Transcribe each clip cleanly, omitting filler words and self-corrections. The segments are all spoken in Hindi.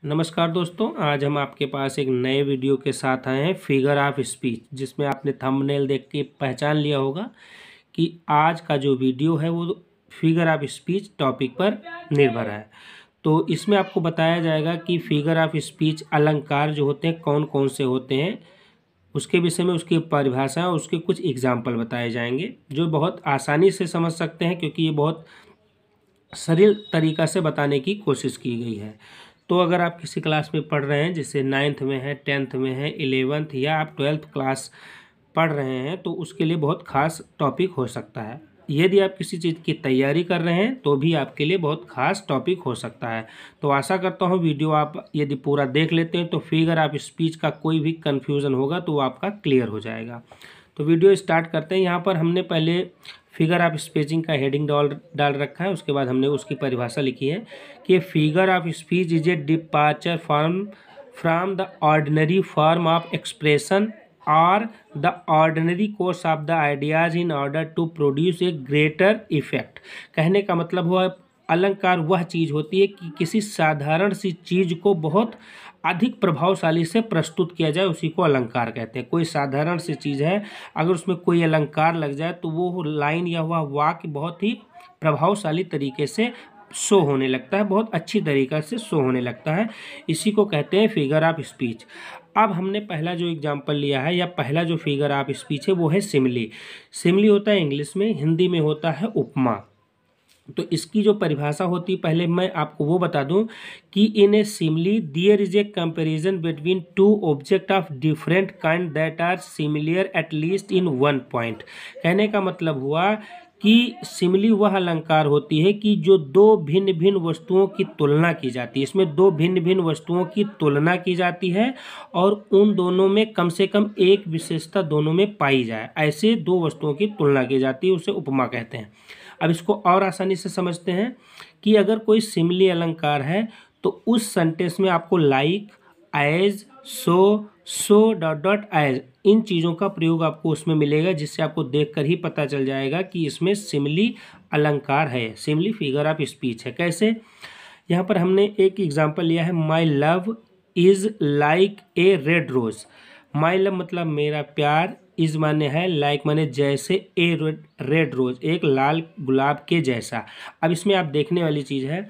नमस्कार दोस्तों, आज हम आपके पास एक नए वीडियो के साथ आए हैं फिगर ऑफ स्पीच, जिसमें आपने थंबनेल देख के पहचान लिया होगा कि आज का जो वीडियो है वो फिगर ऑफ स्पीच टॉपिक पर निर्भर है। तो इसमें आपको बताया जाएगा कि फिगर ऑफ स्पीच अलंकार जो होते हैं कौन कौन से होते हैं, उसके विषय में उसकी परिभाषा और उसके कुछ एग्जाम्पल बताए जाएंगे जो बहुत आसानी से समझ सकते हैं, क्योंकि ये बहुत सरल तरीक़ा से बताने की कोशिश की गई है। तो अगर आप किसी क्लास में पढ़ रहे हैं, जैसे 9th में है, 10th में है, 11th या आप 12th क्लास पढ़ रहे हैं, तो उसके लिए बहुत ख़ास टॉपिक हो सकता है। यदि आप किसी चीज़ की तैयारी कर रहे हैं तो भी आपके लिए बहुत ख़ास टॉपिक हो सकता है। तो आशा करता हूँ वीडियो आप यदि पूरा देख लेते हैं तो फिगर ऑफ स्पीच का कोई भी कन्फ्यूज़न होगा तो वो आपका क्लियर हो जाएगा। तो वीडियो स्टार्ट करते हैं। यहाँ पर हमने पहले फिगर ऑफ स्पीचिंग का हेडिंग डाल रखा है, उसके बाद हमने उसकी परिभाषा लिखी है कि figure of speech is a departure from the ordinary form of expression और the ordinary course of the ideas in order to produce a greater effect. कहने का मतलब हुआ अलंकार वह चीज़ होती है कि किसी साधारण सी चीज़ को बहुत अधिक प्रभावशाली से प्रस्तुत किया जाए, उसी को अलंकार कहते हैं। कोई साधारण सी चीज़ है, अगर उसमें कोई अलंकार लग जाए तो वो लाइन या वह वाक्य बहुत ही प्रभावशाली तरीके से शो होने लगता है, बहुत अच्छी तरीक़ा से शो होने लगता है। इसी को कहते हैं फिगर ऑफ स्पीच। अब हमने पहला जो एग्जाम्पल लिया है या पहला जो फिगर ऑफ स्पीच है वो है सिमिली। सिमिली होता है इंग्लिश में, हिंदी में होता है उपमा। तो इसकी जो परिभाषा होती है, पहले मैं आपको वो बता दूं कि in a simile there is a comparison between two object of different kind that are similar at least in one point. कहने का मतलब हुआ कि सिमिली वह अलंकार होती है कि जो दो भिन्न भिन्न वस्तुओं की तुलना की जाती है। इसमें दो भिन्न भिन्न वस्तुओं की तुलना की जाती है और उन दोनों में कम से कम एक विशेषता दोनों में पाई जाए, ऐसे दो वस्तुओं की तुलना की जाती है, उसे उपमा कहते हैं। अब इसको और आसानी से समझते हैं कि अगर कोई सिमिली अलंकार है तो उस सेंटेंस में आपको like, as, so dot dot as, इन चीज़ों का प्रयोग आपको उसमें मिलेगा, जिससे आपको देखकर ही पता चल जाएगा कि इसमें सिमिली अलंकार है, सिमिली फिगर ऑफ स्पीच है। कैसे? यहाँ पर हमने एक एग्जाम्पल लिया है, my love is like a red rose. My love मतलब मेरा प्यार, इज माने है, लाइक माने जैसे, ए रेड रोज एक लाल गुलाब के जैसा। अब इसमें आप देखने वाली चीज़ है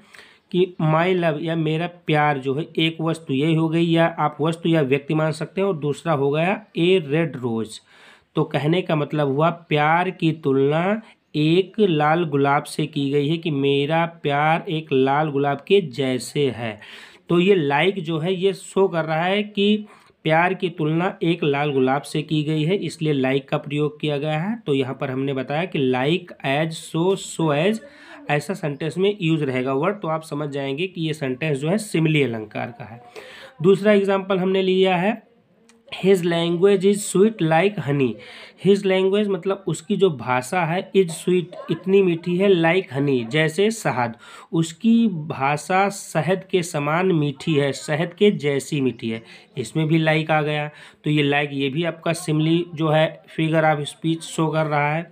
कि माई लव या मेरा प्यार जो है, एक वस्तु ये हो गई, या आप वस्तु या व्यक्ति मान सकते हैं, और दूसरा हो गया ए रेड रोज। तो कहने का मतलब हुआ प्यार की तुलना एक लाल गुलाब से की गई है कि मेरा प्यार एक लाल गुलाब के जैसे है। तो ये लाइक जो है ये शो कर रहा है कि प्यार की तुलना एक लाल गुलाब से की गई है, इसलिए लाइक का प्रयोग किया गया है। तो यहाँ पर हमने बताया कि लाइक, एज, सो एज, ऐसा सेंटेंस में यूज रहेगा वर्ड, तो आप समझ जाएंगे कि ये सेंटेंस जो है सिमिली अलंकार का है। दूसरा एग्जाम्पल हमने लिया है, his language is sweet like Honey. His language मतलब उसकी जो भाषा है, इज स्वीट इतनी मीठी है, लाइक हनी जैसे शहद, उसकी भाषा शहद के समान मीठी है, शहद के जैसी मीठी है। इसमें भी लाइक आ गया, तो ये लाइक ये भी आपका सिमिली जो है फिगर ऑफ स्पीच शो कर रहा है।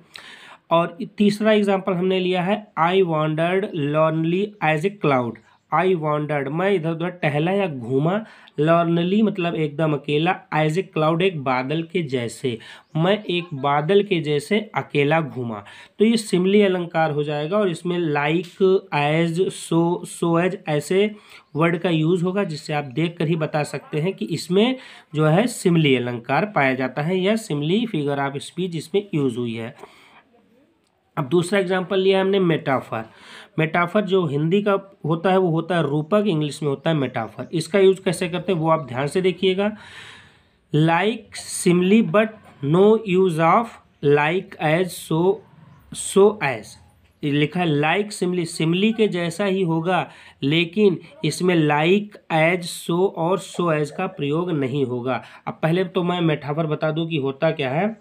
और तीसरा एग्जाम्पल हमने लिया है, I wandered lonely as a cloud. I wandered मैं इधर उधर टहला या घूमा, लॉनली मतलब एकदम अकेला, एज ए क्लाउड एक बादल के जैसे, मैं एक बादल के जैसे अकेला घूमा। तो ये सिमिली अलंकार हो जाएगा और इसमें लाइक, एज, सो एज ऐसे वर्ड का यूज़ होगा, जिससे आप देख कर ही बता सकते हैं कि इसमें जो है सिमिली अलंकार पाया जाता है या सिमिली फिगर ऑफ स्पीच इसमें यूज़ हुई है। अब दूसरा एग्जाम्पल लिया हमने मेटाफर। मेटाफर जो हिंदी का होता है वो होता है रूपक, इंग्लिश में होता है मेटाफर। इसका यूज कैसे करते हैं वो आप ध्यान से देखिएगा। Like simile but no use of like, as, so as. लिखा है लाइक सिमिली, सिमिली के जैसा ही होगा, लेकिन इसमें लाइक, एज, सो और सो एज का प्रयोग नहीं होगा। अब पहले तो मैं मेटाफर बता दूं कि होता क्या है,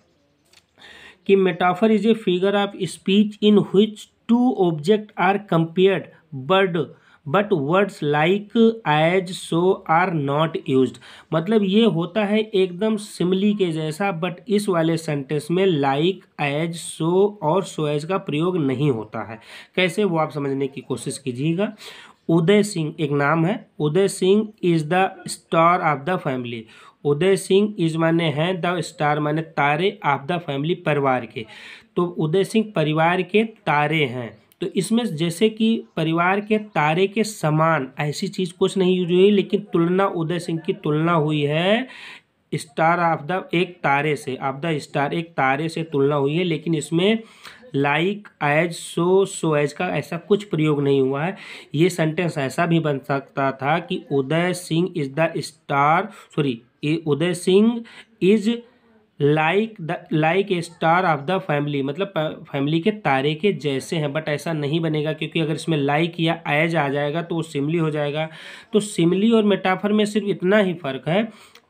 कि metaphor is a figure of speech in which two object are compared but words like, as, so are not used. मतलब ये होता है एकदम सिमिली के जैसा, बट इस वाले सेंटेंस में लाइक, एज, सो और सो एज का प्रयोग नहीं होता है। कैसे वो आप समझने की कोशिश कीजिएगा। उदय सिंह एक नाम है, Uday Singh is the star of the family. Uday Singh is माने हैं, द स्टार माने तारे, ऑफ द फैमिली परिवार के। तो उदय सिंह परिवार के तारे हैं। तो इसमें जैसे कि परिवार के तारे के समान ऐसी चीज़ कुछ नहीं यूज हुई, लेकिन तुलना उदय सिंह की तुलना हुई है स्टार ऑफ द एक तारे से, ऑफ द स्टार एक तारे से तुलना हुई है, लेकिन इसमें लाइक एज सो एज का ऐसा कुछ प्रयोग नहीं हुआ है। ये सेंटेंस ऐसा भी बन सकता था कि Uday Singh is the star, sorry, Uday Singh is like a star of the family, मतलब फैमिली के तारे के जैसे हैं। बट ऐसा नहीं बनेगा, क्योंकि अगर इसमें लाइक या एज आ जाएगा तो वो सिमिली हो जाएगा। तो सिमिली और मेटाफर में सिर्फ इतना ही फर्क है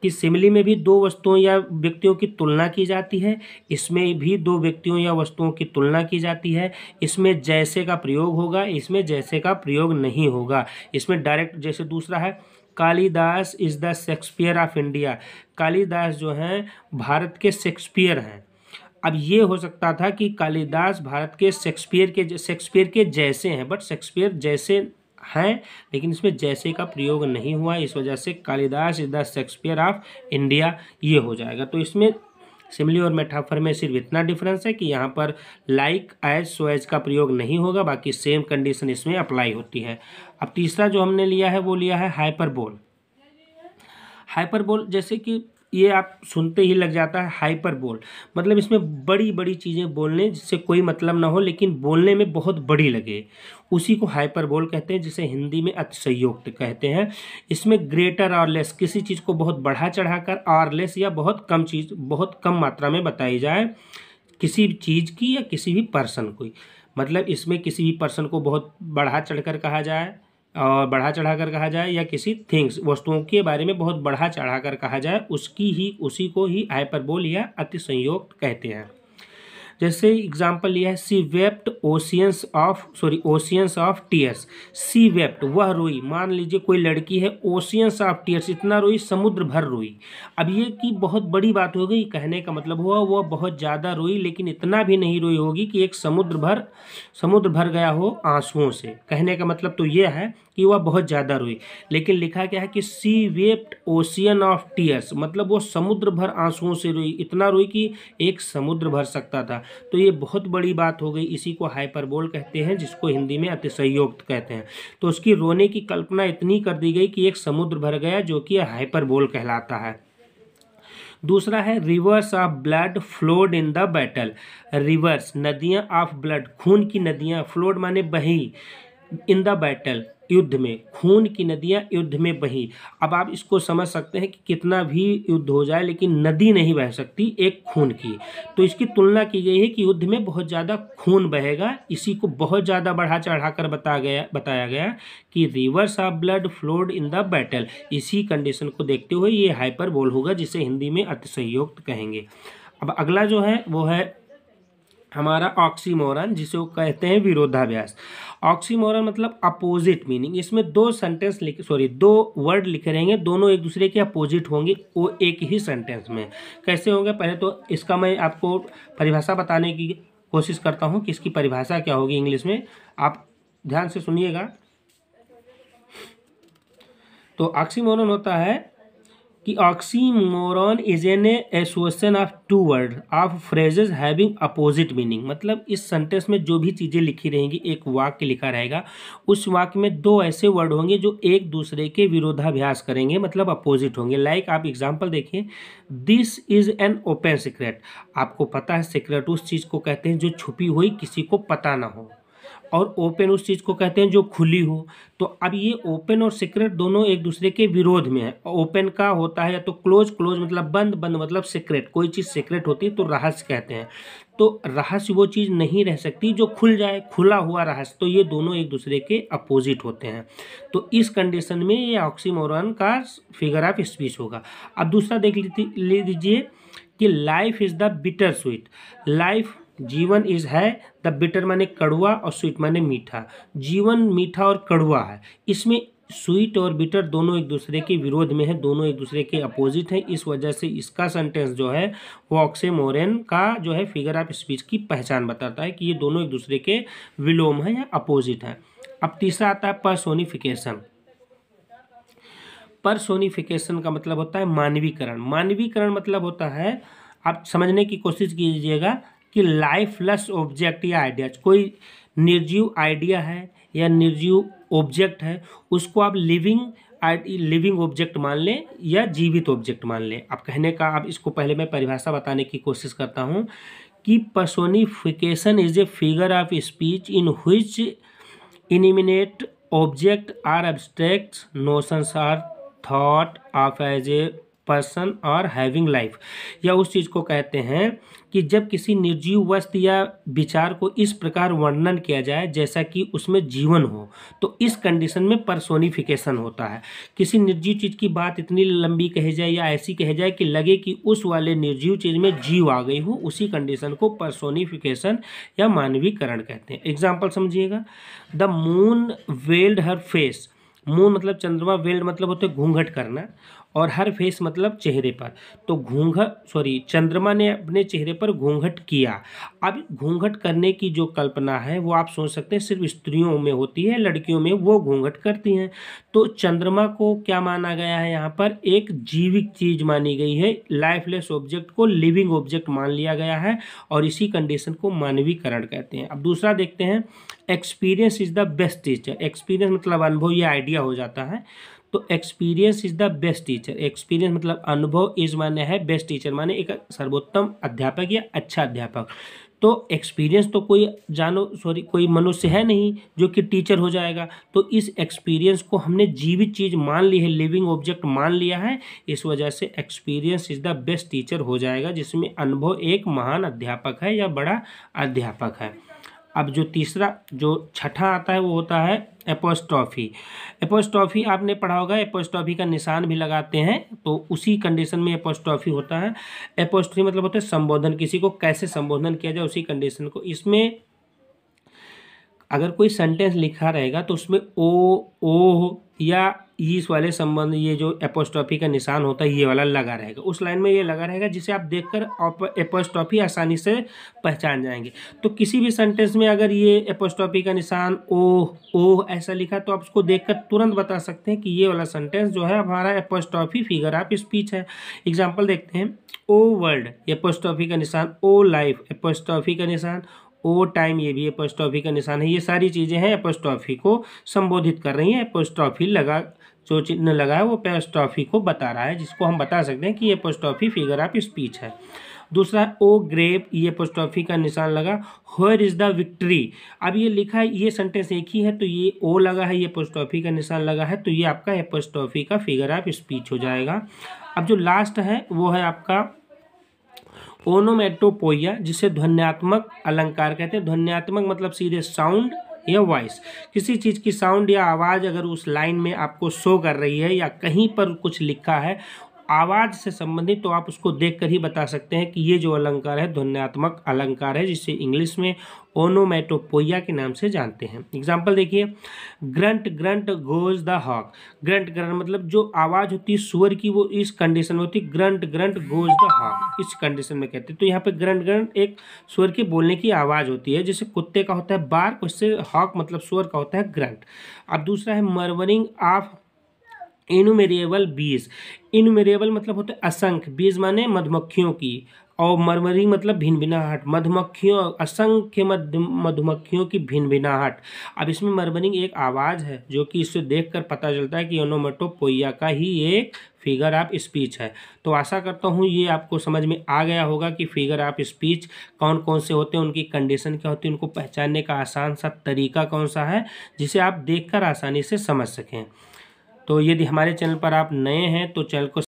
कि सिमिली में भी दो वस्तुओं या व्यक्तियों की तुलना की जाती है, इसमें भी दो व्यक्तियों या वस्तुओं की तुलना की जाती है। इसमें जैसे का प्रयोग होगा, इसमें जैसे का प्रयोग नहीं होगा। इसमें डायरेक्ट, जैसे दूसरा है Kalidas is the Shakespeare of India. Kalidas जो हैं भारत के शेक्सपियर हैं। अब ये हो सकता था कि कालिदास भारत के शेक्सपियर के जैसे हैं, बट शेक्सपियर जैसे हैं, लेकिन इसमें जैसे का प्रयोग नहीं हुआ, इस वजह से Kalidas is the Shakespeare of India ये हो जाएगा। तो इसमें सिमिली और मेटाफर में सिर्फ इतना डिफरेंस है कि यहाँ पर लाइक एज सो एज का प्रयोग नहीं होगा, बाकी सेम कंडीशन इसमें अप्लाई होती है। अब तीसरा जो हमने लिया है वो लिया है हाइपरबोल। हाइपरबोल जैसे कि ये आप सुनते ही लग जाता है हाइपरबोल, मतलब इसमें बड़ी बड़ी चीज़ें बोलने जिससे कोई मतलब ना हो लेकिन बोलने में बहुत बड़ी लगे, उसी को हाइपरबोल कहते हैं, जिसे हिंदी में अतिशयोक्ति कहते हैं। इसमें ग्रेटर और लेस, किसी चीज़ को बहुत बढ़ा चढ़ाकर, और लेस या बहुत कम चीज़ बहुत कम मात्रा में बताई जाए किसी भी चीज़ की या किसी भी पर्सन को। मतलब इसमें किसी भी पर्सन को बहुत बढ़ा चढ़कर कहा जाए और बढ़ा चढ़ाकर कहा जाए, या किसी थिंग्स वस्तुओं के बारे में बहुत बढ़ा चढ़ाकर कहा जाए, उसी को ही हाइपरबोल या अतिशयोक्ति कहते हैं। जैसे एग्जाम्पल लिया है sea wept oceans of tears. Sea wept वह रोई, मान लीजिए कोई लड़की है, ओशियंस ऑफ टीयर्स इतना रोई, समुद्र भर रोई। अब ये की बहुत बड़ी बात हो गई, कहने का मतलब हुआ वह बहुत ज़्यादा रोई, लेकिन इतना भी नहीं रोई होगी कि एक समुद्र भर गया हो आंसुओं से। कहने का मतलब तो ये है कि वह बहुत ज़्यादा रोई, लेकिन लिखा क्या है कि सी वेप्ट ओशियन ऑफ टीयर्स, मतलब वो समुद्र भर आंसुओं से रोई, इतना रोई कि एक समुद्र भर सकता था। तो ये बहुत बड़ी बात हो गई, इसी को हाइपरबोल कहते हैं, जिसको हिंदी में अतिशयोक्ति कहते हैं। तो उसकी रोने की कल्पना इतनी कर दी गई कि एक समुद्र भर गया, जो कि हाइपरबोल कहलाता है। दूसरा है reverse of blood flowed in the battle. Reverse नदियां ऑफ ब्लड, खून की नदियां, फ्लोड माने बही, इन द बैटल युद्ध में, खून की नदियां युद्ध में बही। अब आप इसको समझ सकते हैं कि कितना भी युद्ध हो जाए लेकिन नदी नहीं बह सकती एक खून की। तो इसकी तुलना की गई है कि युद्ध में बहुत ज़्यादा खून बहेगा, इसी को बहुत ज़्यादा बढ़ा चढ़ाकर बताया गया कि reverse of blood flowed in the battle. इसी कंडीशन को देखते हुए ये हाइपरबोल होगा, जिसे हिंदी में अतिशयोक्ति कहेंगे। अब अगला जो है वो है हमारा ऑक्सीमोरन, जिसे वो कहते हैं विरोधाभास। ऑक्सीमोरन मतलब अपोजिट मीनिंग। इसमें दो वर्ड लिखे रहेंगे, दोनों एक दूसरे के अपोजिट होंगे वो एक ही सेंटेंस में। कैसे होंगे, पहले तो इसका मैं आपको परिभाषा बताने की कोशिश करता हूँ कि इसकी परिभाषा क्या होगी इंग्लिश में, आप ध्यान से सुनिएगा। तो ऑक्सीमोरन होता है कि oxymoron is an association of two word of phrases having opposite meaning. मतलब इस सेंटेंस में जो भी चीज़ें लिखी रहेंगी, एक वाक्य लिखा रहेगा, उस वाक्य में दो ऐसे वर्ड होंगे जो एक दूसरे के विरोधाभास करेंगे, मतलब अपोजिट होंगे। लाइक आप एग्जांपल देखिए, this is an open secret. आपको पता है सीक्रेट उस चीज़ को कहते हैं जो छुपी हुई, किसी को पता ना हो, और ओपन उस चीज़ को कहते हैं जो खुली हो। तो अब ये ओपन और सीक्रेट दोनों एक दूसरे के विरोध में है। ओपन का होता है या तो क्लोज मतलब बंद मतलब सीक्रेट, कोई चीज़ सीक्रेट होती है तो रहस्य कहते हैं। तो रहस्य वो चीज़ नहीं रह सकती जो खुल जाए, खुला हुआ रहस्य। तो ये दोनों एक दूसरे के अपोजिट होते हैं। तो इस कंडीशन में ये ऑक्सीमोरन का फिगर ऑफ स्पीच होगा। अब दूसरा देख लीजिए कि life is the bitter sweet. Life जीवन इज है, द बिटर माने कड़वा और स्वीट माने मीठा। जीवन मीठा और कड़वा है, इसमें स्वीट और बिटर दोनों एक दूसरे के विरोध में है, दोनों एक दूसरे के अपोजिट हैं। इस वजह से इसका सेंटेंस जो है वो ऑक्सीमोरन का जो है फिगर ऑफ स्पीच की पहचान बताता है कि ये दोनों एक दूसरे के विलोम हैं या अपोजिट हैं। अब तीसरा आता है पर्सोनिफिकेशन। पर्सोनिफिकेशन का मतलब होता है मानवीकरण। मानवीकरण मतलब होता है, आप समझने की कोशिश कीजिएगा कि लाइफलेस ऑब्जेक्ट या आइडियाज, कोई निर्जीव आइडिया है या निर्जीव ऑब्जेक्ट है, उसको आप लिविंग ऑब्जेक्ट मान लें या जीवित ऑब्जेक्ट मान लें। आप कहने का, अब इसको पहले मैं परिभाषा बताने की कोशिश करता हूँ कि personification is a figure of speech in which inanimate object or abstract notions are thought of as a person और हैविंग लाइफ। या उस चीज़ को कहते हैं कि जब किसी निर्जीव वस्तु या विचार को इस प्रकार वर्णन किया जाए जैसा कि उसमें जीवन हो, तो इस कंडीशन में पर्सोनिफिकेशन होता है। किसी निर्जीव चीज़ की बात इतनी लंबी कही जाए या ऐसी कही जाए कि लगे कि उस वाले निर्जीव चीज़ में जीव आ गई हो, उसी कंडीशन को पर्सोनिफिकेशन या मानवीकरण कहते हैं। एग्जाम्पल समझिएगा, the moon weld her face. Moon मतलब चंद्रमा, वेल्ड मतलब होते घूंघट करना, और हर फेस मतलब चेहरे पर। तो चंद्रमा ने अपने चेहरे पर घूंघट किया। अब घूंघट करने की जो कल्पना है वो आप सोच सकते हैं सिर्फ स्त्रियों में होती है, लड़कियों में वो घूंघट करती हैं। तो चंद्रमा को क्या माना गया है, यहाँ पर एक जीवित चीज मानी गई है, लाइफलेस ऑब्जेक्ट को लिविंग ऑब्जेक्ट मान लिया गया है, और इसी कंडीशन को मानवीकरण कहते हैं। अब दूसरा देखते हैं, experience is the best teacher. Experience मतलब अनुभव, ये आइडिया हो जाता है। तो experience is the best teacher. Experience मतलब अनुभव, इज माने है, बेस्ट टीचर माने एक सर्वोत्तम अध्यापक या अच्छा अध्यापक। तो एक्सपीरियंस तो कोई मनुष्य है नहीं जो कि टीचर हो जाएगा। तो इस एक्सपीरियंस को हमने जीवित चीज मान ली है, लिविंग ऑब्जेक्ट मान लिया है, इस वजह से experience is the best teacher हो जाएगा, जिसमें अनुभव एक महान अध्यापक है या बड़ा अध्यापक है। अब जो छठा आता है वो होता है एपोस्ट्रॉफी। एपोस्ट्रॉफी आपने पढ़ा होगा, एपोस्ट्रॉफी का निशान भी लगाते हैं, तो उसी कंडीशन में एपोस्ट्रॉफी होता है। एपोस्ट्रॉफी मतलब होता है संबोधन, किसी को कैसे संबोधन किया जाए उसी कंडीशन को। इसमें अगर कोई सेंटेंस लिखा रहेगा तो उसमें ओ या इस वाले संबंध, ये जो एपोस्ट्रॉफी का निशान होता है ये वाला लगा रहेगा, उस लाइन में ये लगा रहेगा, जिसे आप देखकर एपोस्ट्रॉफी आसानी से पहचान जाएंगे। तो किसी भी सेंटेंस में अगर ये एपोस्ट्रॉफी का निशान ओ ऐसा लिखा तो आप उसको देखकर तुरंत बता सकते हैं कि ये वाला सेंटेंस जो है हमारा एपोस्ट्रॉफी फिगर ऑफ स्पीच है। एग्जाम्पल देखते हैं, ओ वर्ल्ड एपोस्ट्रॉफी का निशान, ओ लाइफ एपोस्ट्रॉफी का निशान, ओ टाइम ये भी एपोस्ट्रॉफी का निशान है। ये सारी चीज़ें हैं एपोस्ट्रॉफी को संबोधित कर रही हैं। एपोस्ट्रॉफी लगा, जो चिन्ह लगा है वो एपोस्ट्रॉफी को बता रहा है, जिसको हम बता सकते हैं कि एपोस्ट्रॉफी फिगर ऑफ स्पीच है। दूसरा ओ ग्रेव, ये एपोस्ट्रॉफी का निशान लगा। व्हेयर इज द विक्ट्री, अब ये लिखा है, ये सेंटेंस एक ही है तो ये ओ लगा है, ये एपोस्ट्रॉफी का निशान लगा है, तो ये आपका एपोस्ट्रॉफी का फिगर ऑफ स्पीच हो जाएगा। अब जो लास्ट है वो है आपका ओनोमेटोपोइया, जिसे ध्वन्यात्मक अलंकार कहते हैं। ध्वन्यात्मक मतलब सीधे साउंड या वॉइस, किसी चीज़ की साउंड या आवाज़ अगर उस लाइन में आपको शो कर रही है या कहीं पर कुछ लिखा है आवाज़ से संबंधित, तो आप उसको देखकर ही बता सकते हैं कि ये जो अलंकार है ध्वन्यात्मक अलंकार है, जिसे इंग्लिश में ओनोमेटोपोइया के नाम से जानते हैं। एग्जाम्पल देखिए, grunt grunt goes the hawk. Grunt grunt मतलब जो आवाज़ होती है सुअर की, वो इस कंडीशन में होती है, grunt grunt goes the hawk, इस कंडीशन में कहते हैं। तो यहाँ पे ग्रंट ग्रंट एक सुअर के बोलने की आवाज़ होती है, जैसे कुत्ते का होता है बार्क, उससे हॉक मतलब सुअर का होता है ग्रंट। अब दूसरा है मर्मरिंग ऑफ इनुमेरेबल बीज। इनुमेरेबल मतलब होता है असंख्य, बीज माने मधुमक्खियों की, और मरमरिंग मतलब भिनभिनाहट, मधुमक्खियों, असंख्य मधुमक्खियों की भिनभिनाहट। अब इसमें मरमरिंग एक आवाज़ है जो कि इससे देखकर पता चलता है कि ओनोमेटोपोइया का ही एक फिगर ऑफ स्पीच है। तो आशा करता हूँ ये आपको समझ में आ गया होगा कि फिगर ऑफ स्पीच कौन कौन से होते हैं, उनकी कंडीशन क्या होती है, उनको पहचानने का आसान सा तरीका कौन सा है, जिसे आप देखकर आसानी से समझ सकें। तो यदि हमारे चैनल पर आप नए हैं तो चैनल को